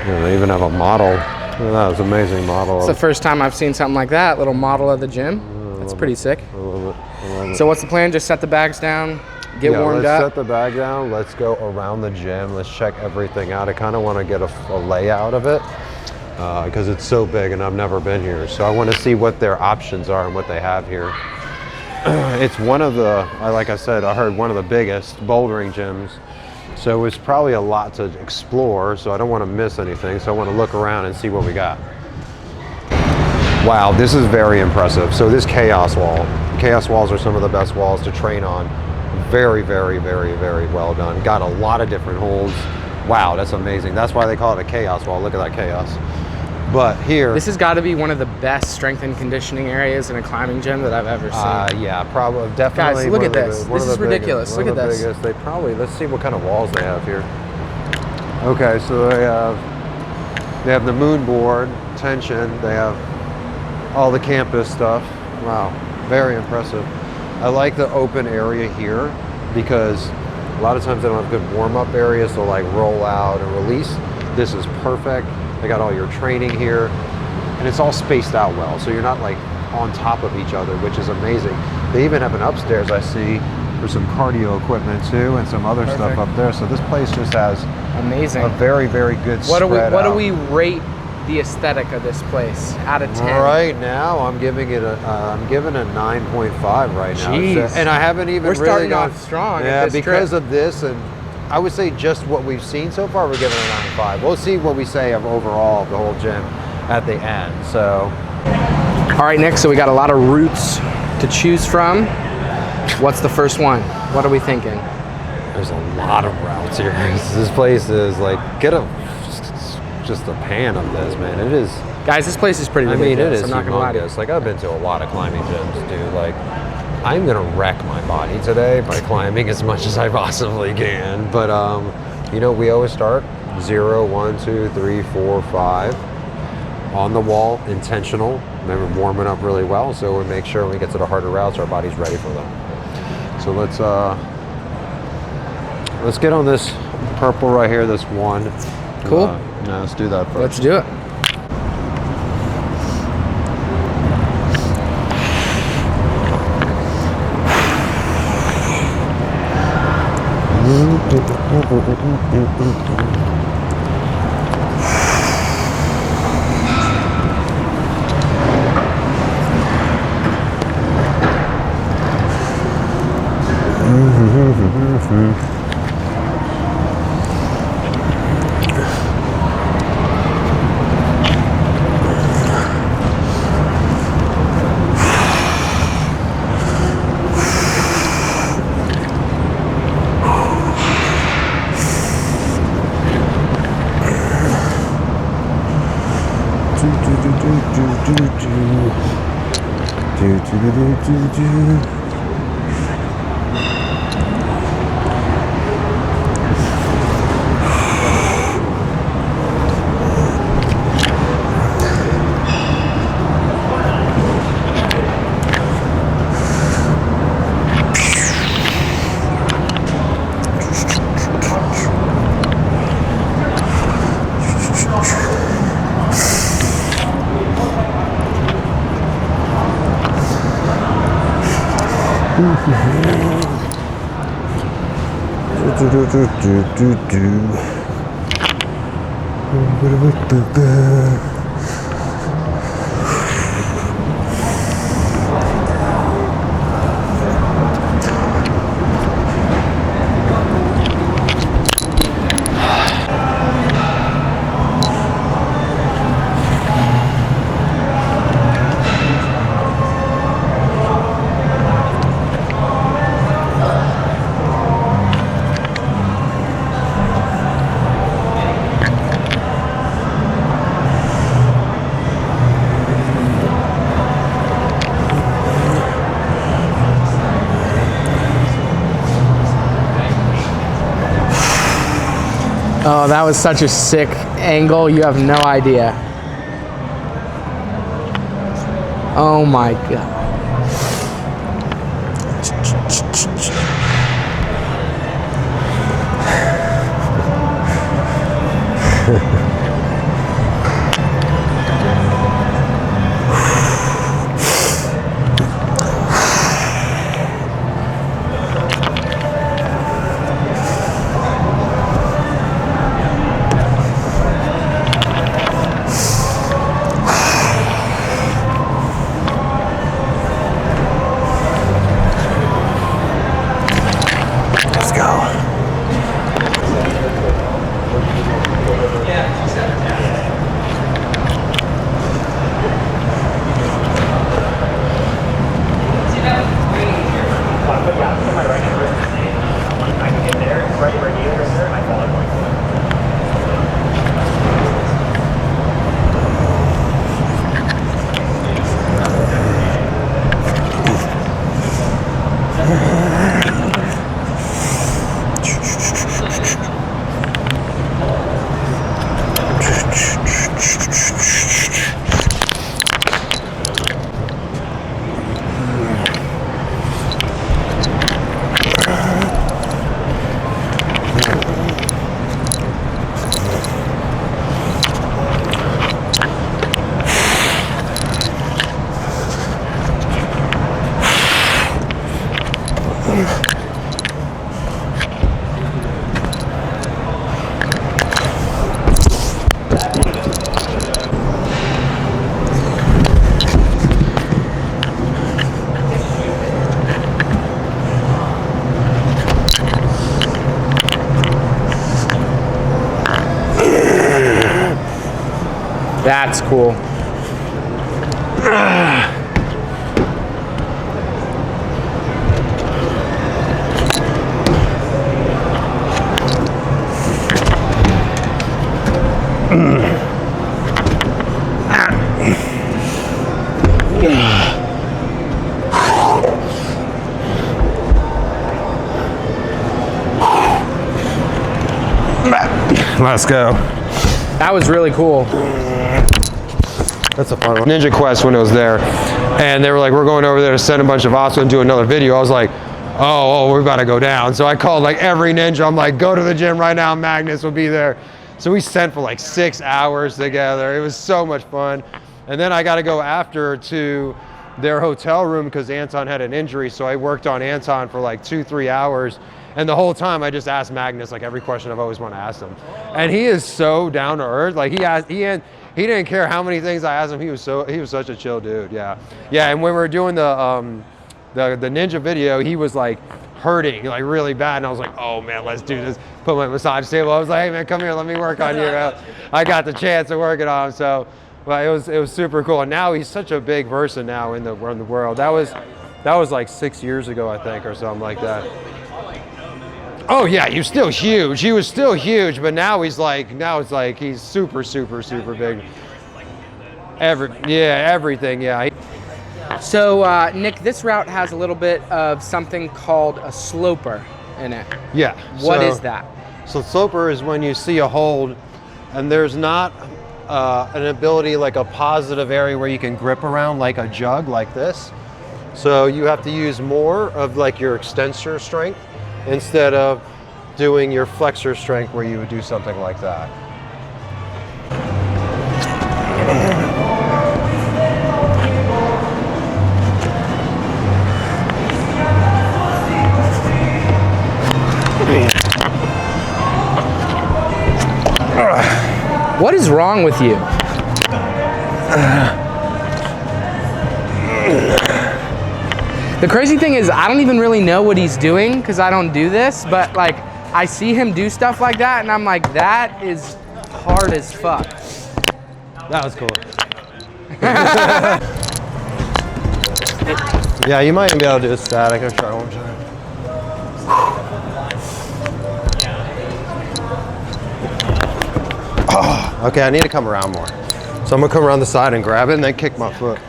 Yeah, they even have a model. Look at that, it's an amazing model. It's the first time I've seen something like that. Little model of the gym. That's pretty sick. I love it. I love it. So what's the plan? Just set the bags down, get warmed let's up. set the bag down. Let's go around the gym. Let's check everything out. I kind of want to get a layout of it because it's so big and I've never been here. So I want to see what their options are and what they have here. It's one of the, like I said, I heard one of the biggest bouldering gyms. So it's probably a lot to explore. So I don't want to miss anything. So I want to look around and see what we got. Wow, this is very impressive. So this chaos wall. Chaos walls are some of the best walls to train on. Very, very, very, very well done. Got a lot of different holds. Wow, that's amazing. That's why they call it a chaos wall. Look at that chaos. But here, this has got to be one of the best strength and conditioning areas in a climbing gym that I've ever seen. Yeah, probably, definitely. Guys, look at this. This is ridiculous. Look at this. They probably, let's see what kind of walls they have here. Okay, so they have the moon board, tension. They have all the campus stuff. Wow, very impressive. I like the open area here because a lot of times they don't have good warm-up areas to like roll out and release. This is perfect. They got all your training here and it's all spaced out well. So you're not like on top of each other, which is amazing. They even have an upstairs I see for some cardio equipment too and some other stuff up there. So this place just has amazing, a very, very good spread out. What do we rate the aesthetic of this place out of 10? Right now, I'm giving it a 9.5 right now. Jeez. And I haven't even We're really starting off strong. Yeah, because trip. of this, and I would say just what we've seen so far, we're giving it a 9.5. We'll see what we say of overall the whole gym at the end. So, all right, Nick. So we got a lot of routes to choose from. What's the first one? What are we thinking? There's a lot of routes here. This place is like just a pan of this, man. It is. Guys, this place is pretty ridiculous. I mean, it is I'm not gonna lie to you. Like, I've been to a lot of climbing gyms, dude. Like, I'm gonna wreck my body today by climbing as much as I possibly can. But you know, we always start 0, 1, 2, 3, 4, 5 on the wall, intentional. Then we're warming up really well, so we make sure when we get to the harder routes, our body's ready for them. So let's get on this purple right here. This one. Cool. Yeah, let's do that first. Let's do it. Oh, that was such a sick angle. You have no idea. Oh my God. I can get there, it's right where you are, and I follow going forward. That's cool. Let's go. That was really cool. That's a fun one. Ninja Quest when it was there, and they were like, we're going over there to send a bunch of Oscar and do another video. I was like, oh, we're about to go down. So I called like every ninja. I'm like, go to the gym right now. Magnus will be there. So we sent for like 6 hours together. It was so much fun. And then I got to go after to their hotel room because Anton had an injury. So I worked on Anton for like 2-3 hours. And the whole time I just asked Magnus like every question I've always wanted to ask him. And he is so down to earth. Like he didn't care how many things I asked him. He was such a chill dude. Yeah. And when we were doing the ninja video, he was like hurting like really bad. And I was like, oh man, let's do this. Put my massage table. I was like, hey man, come here, let me work on you. I got the chance to work it on him. So, but it was super cool. And now he's such a big person now in the world. That was like 6 years ago, I think, or something like that. Oh yeah, he was still huge. He was still huge, but now it's like he's super, super, super big. Everything, yeah. So Nick, this route has a little bit of something called a sloper in it. Yeah. What is that? So sloper is when you see a hold and there's not an ability like a positive area where you can grip around like a jug like this. So you have to use more of like your extensor strength instead of doing your flexor strength where you would do something like that. What is wrong with you? The crazy thing is I don't even really know what he's doing because I don't do this, but like I see him do stuff like that and I'm like, that is hard as fuck. That was cool. Yeah, you might even be able to do a static. I'll try one more time. Oh, okay, I need to come around more. So I'm gonna come around the side and grab it and then kick my foot.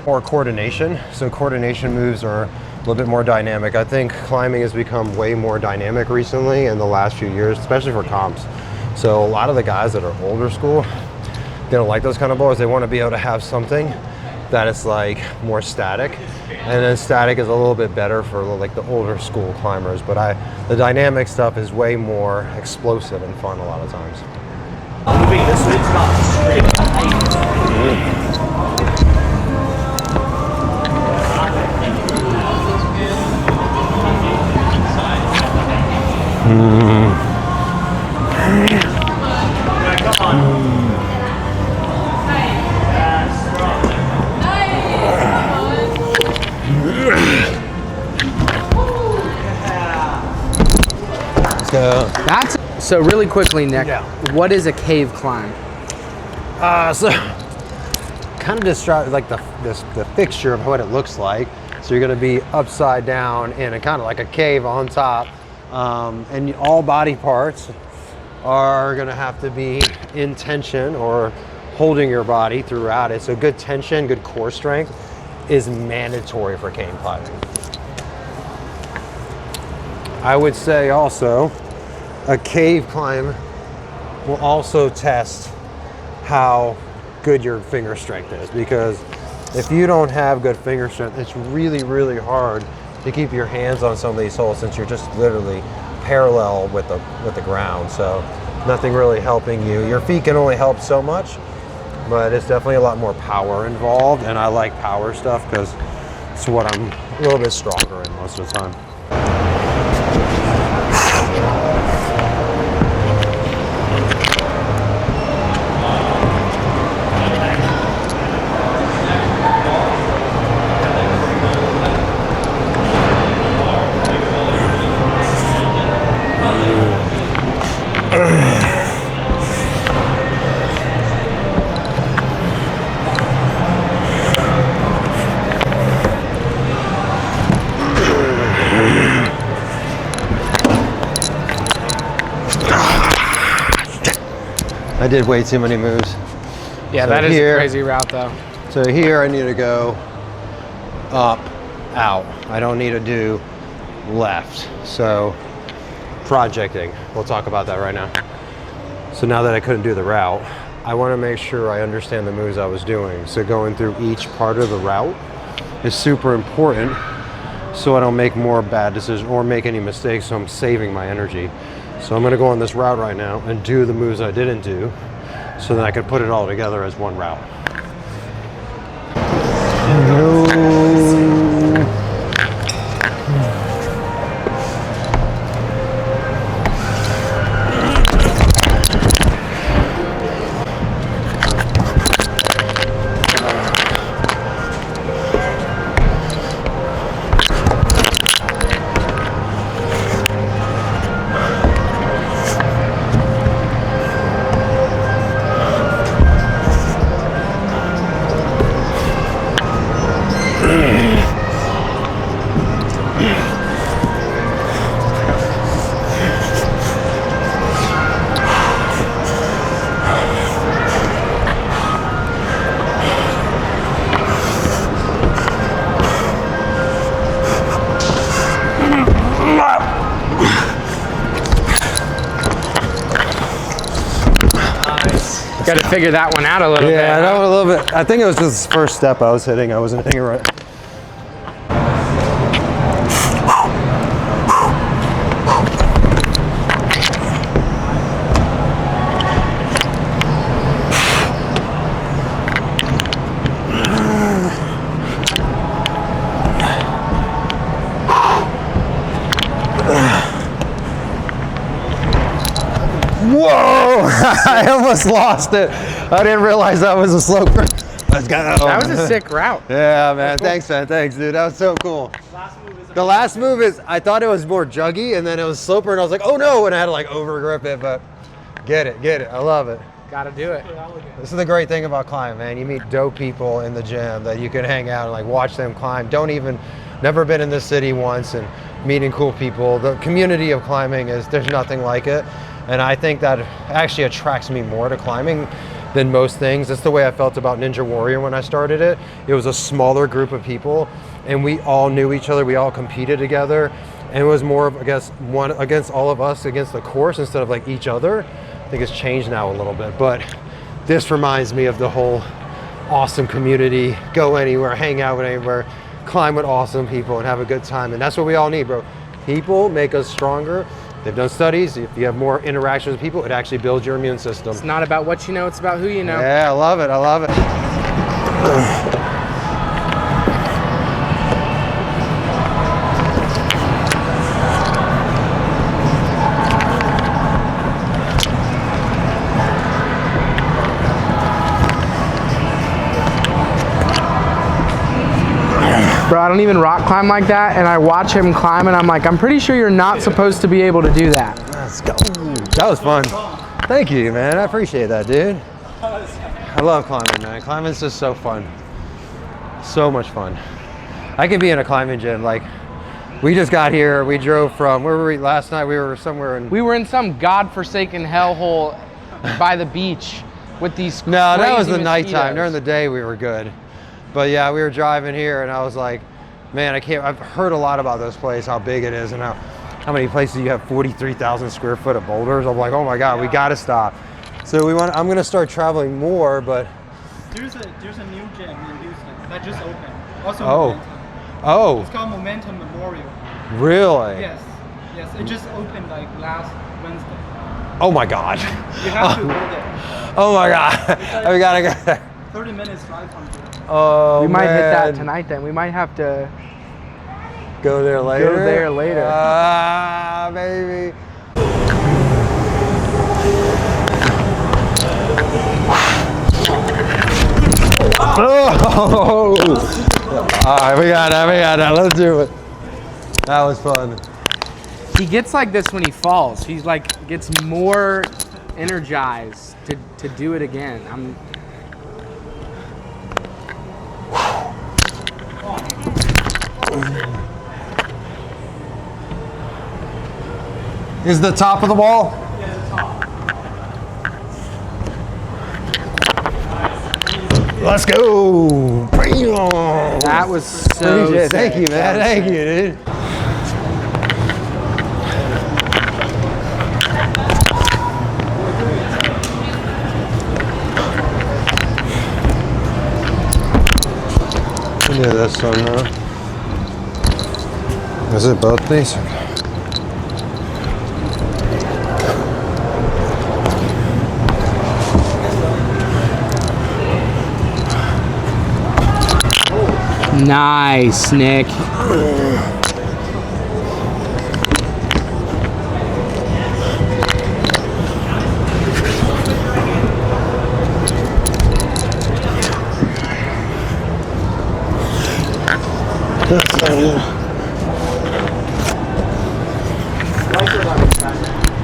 More coordination. So coordination moves are a little bit more dynamic. I think climbing has become way more dynamic recently in the last few years, especially for comps. So a lot of the guys that are older school, they don't like those kind of boards. They want to be able to have something that is like more static. And then static is a little bit better for like the older school climbers. But the dynamic stuff is way more explosive and fun a lot of times. Moving this way, it's not straight. So really quickly, Nick, what is a cave climb? So kind of describe like the fixture of what it looks like. So you're gonna be upside down in a kind of like a cave on top. And all body parts are gonna have to be in tension or holding your body throughout it. So good tension, good core strength is mandatory for cave climbing. I would say also, a cave climb will also test how good your finger strength is, because if you don't have good finger strength, it's really, really hard to keep your hands on some of these holes since you're just literally parallel with the ground. So nothing really helping you. Your feet can only help so much, but it's definitely a lot more power involved, and I like power stuff because it's what I'm a little bit stronger in most of the time. I did way too many moves. Yeah, So that is here- a crazy route though. So here I need to go up, out. I don't need to do left. So projecting, we'll talk about that right now. So now that I couldn't do the route, I want to make sure I understand the moves I was doing. So going through each part of the route is super important so I don't make more bad decisions or make any mistakes, so I'm saving my energy. So I'm gonna go on this route right now and do the moves I didn't do so that I can put it all together as one route. Got to figure that one out a little bit. Yeah, I know a little bit. I think it was just the first step I was hitting. I wasn't hitting it right. Whoa! I almost lost it. I didn't realize that was a sloper. Let's go. That was a sick route. Yeah, man. Thanks, man. Thanks, dude. That was so cool. The last move is, I thought it was more juggy, and then it was sloper, and I was like, oh no, and I had to like over grip it, but get it. I love it. Got to do it. This is the great thing about climbing, man. You meet dope people in the gym that you can hang out and like watch them climb. Never been in this city once and meeting cool people. The community of climbing there's nothing like it. And I think that actually attracts me more to climbing than most things. That's the way I felt about Ninja Warrior when I started it. It was a smaller group of people and we all knew each other. We all competed together. And it was more of, I guess, one against all of us against the course instead of like each other. I think it's changed now a little bit, but this reminds me of the whole awesome community. Go anywhere, hang out with anywhere, climb with awesome people and have a good time. And that's what we all need, bro. People make us stronger. They've done studies. If you have more interactions with people, it actually builds your immune system. It's not about what you know, it's about who you know. Yeah, I love it. I love it. Bro, I don't even rock climb like that, and I watch him climb, and I'm like, I'm pretty sure you're not supposed to be able to do that. Let's go. That was fun. Thank you, man. I appreciate that, dude. I love climbing, man. Climbing's just so fun. So much fun. I could be in a climbing gym. Like, we just got here. We drove from, where were we last night? We were somewhere in. We were in some godforsaken hellhole by the beach with these No, that was crazy the nighttime. mosquitoes. During the day, we were good. But yeah, we were driving here, and I was like, man, I've heard a lot about this place, how big it is, and how many places you have 43,000 square foot of boulders. I'm like, oh my God, we got to stop. So I'm going to start traveling more, but. There's a new gym in Houston that just opened. Also Momentum. Oh. It's called Momentum Memorial. Really? Yes. Yes. It just opened like last Wednesday. Oh my God. You have to go there. Oh my God. We gotta go there. 30 minutes drive from here. Oh, We might hit that man. tonight then. We might have to Go there later? go there later. Ah, baby. Oh! All right, we got that. Let's do it. That was fun. He gets like this when he falls. He's like gets more energized to do it again. Is the top of the wall? Yeah, the top. Let's go. That was so Appreciate it. Thank sick. you, man. Thank you, dude. I knew this one, huh? Is it both these? Nice, Nick.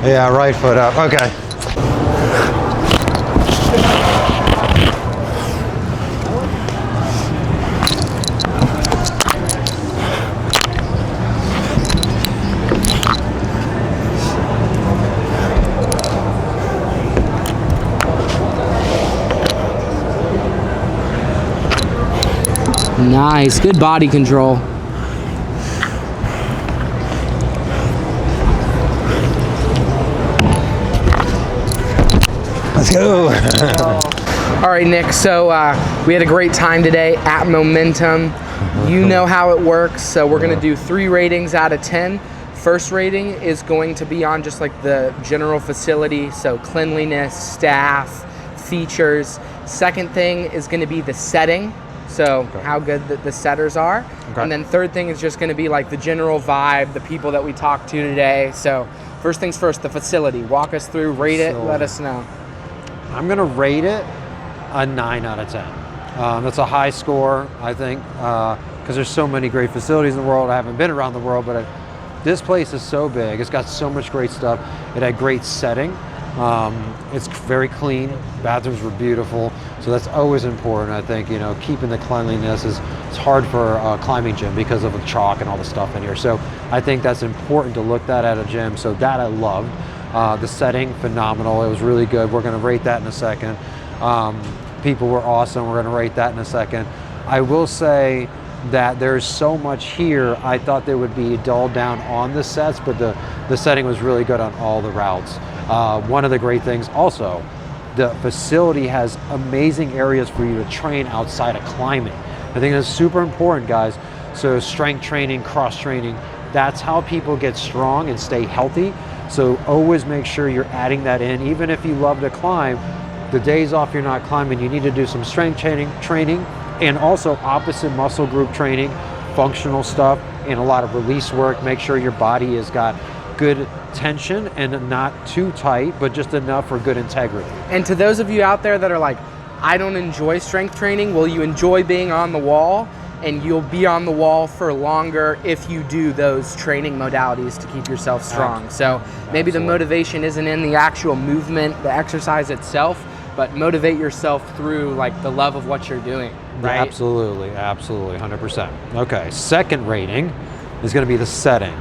Yeah, right foot up. Okay. Nice, good body control. Let's go. All right, Nick, so we had a great time today at Momentum. You know how it works, so we're gonna do 3 ratings out of 10. First rating is going to be on just like the general facility, so cleanliness, staff, features. Second thing is gonna be the setting, so how good the setters are. Okay. And then third thing is just gonna be like the general vibe, the people that we talked to today. So first things first, the facility. Walk us through, rate it, let us know. I'm gonna rate it a 9 out of 10. That's a high score, I think, because there's so many great facilities in the world. I haven't been around the world, but this place is so big. It's got so much great stuff. It had great setting. It's very clean. Bathrooms were beautiful. So that's always important, I think. You know, keeping the cleanliness it's hard for a climbing gym because of the chalk and all the stuff in here. So I think that's important to look at a gym. So that I loved. The setting, phenomenal. It was really good. We're going to rate that in a second. People were awesome. We're going to rate that in a second. I will say that there's so much here. I thought there would be dulled down on the sets, but the setting was really good on all the routes. One of the great things also, the facility has amazing areas for you to train outside of climbing. I think that's super important, guys. So strength training, cross training, that's how people get strong and stay healthy. So always make sure you're adding that in. Even if you love to climb, the days off you're not climbing, you need to do some strength training and also opposite muscle group training, functional stuff, and a lot of release work. Make sure your body has got good tension and not too tight, but just enough for good integrity. And to those of you out there that are like, I don't enjoy strength training, well, you enjoy being on the wall, and you'll be on the wall for longer if you do those training modalities to keep yourself strong. So maybe the motivation isn't in the actual movement, the exercise itself, but motivate yourself through like the love of what you're doing. right? Absolutely, absolutely, 100%. Okay, second rating is going to be the setting.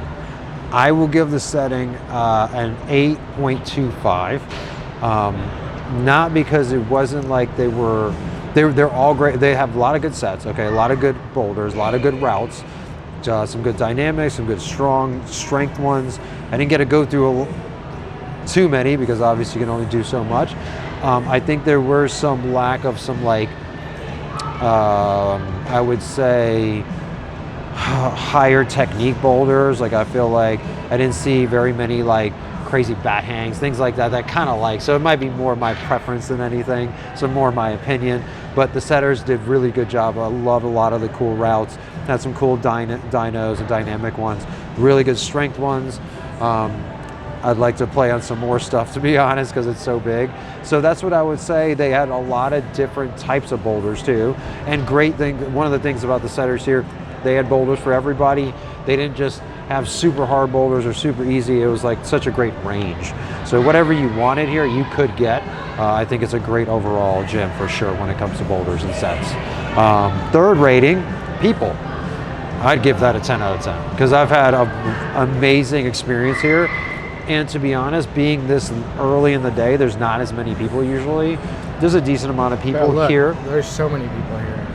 I will give the setting an 8.25. Not because it wasn't like they're all great. They have a lot of good sets, okay, a lot of good boulders, a lot of good routes, some good dynamics, some good strong strength ones. I didn't get to go through too many because obviously you can only do so much. I think there were some lack of some like, I would say, higher technique boulders. Like I feel like I didn't see very many like crazy bat hangs, things like that. That kind of like, so it might be more my preference than anything, so more my opinion. But the setters did really good job. I love a lot of the cool routes. Had some cool dynos and dynamic ones, really good strength ones. I'd like to play on some more stuff, to be honest, because it's so big. So that's what I would say. They had a lot of different types of boulders too. And great thing, one of the things about the setters here, they had boulders for everybody. They didn't just have super hard boulders or super easy. It was like such a great range. So whatever you wanted here, you could get. I think it's a great overall gym for sure when it comes to boulders and sets. Third rating, people. I'd give that a 10 out of 10 because I've had an amazing experience here. And to be honest, being this early in the day, there's not as many people usually. There's a decent amount of people Look, here. There's so many people here.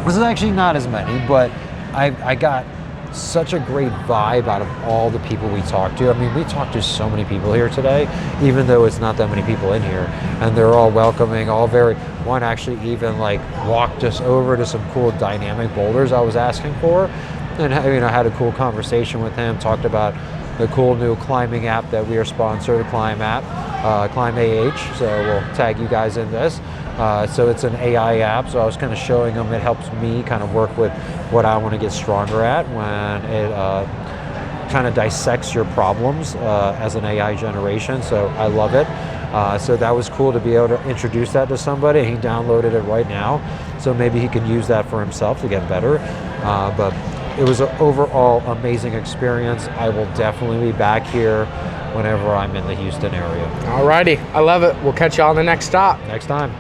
This is actually not as many, but I got such a great vibe out of all the people we talked to. I mean, we talked to so many people here today, even though it's not that many people in here, and they're all welcoming, all very, one actually even like walked us over to some cool dynamic boulders I was asking for, and I had a cool conversation with him, talked about the cool new climbing app that we are sponsored, Climb app, Climb AH, so we'll tag you guys in this. So it's an AI app, so I was kind of showing them it helps me kind of work with what I want to get stronger at when it kind of dissects your problems as an AI generation, so I love it. So that was cool to be able to introduce that to somebody. He downloaded it right now, so maybe he can use that for himself to get better. But it was an overall amazing experience. I will definitely be back here whenever I'm in the Houston area. Alrighty, I love it. We'll catch you on the next stop. Next time.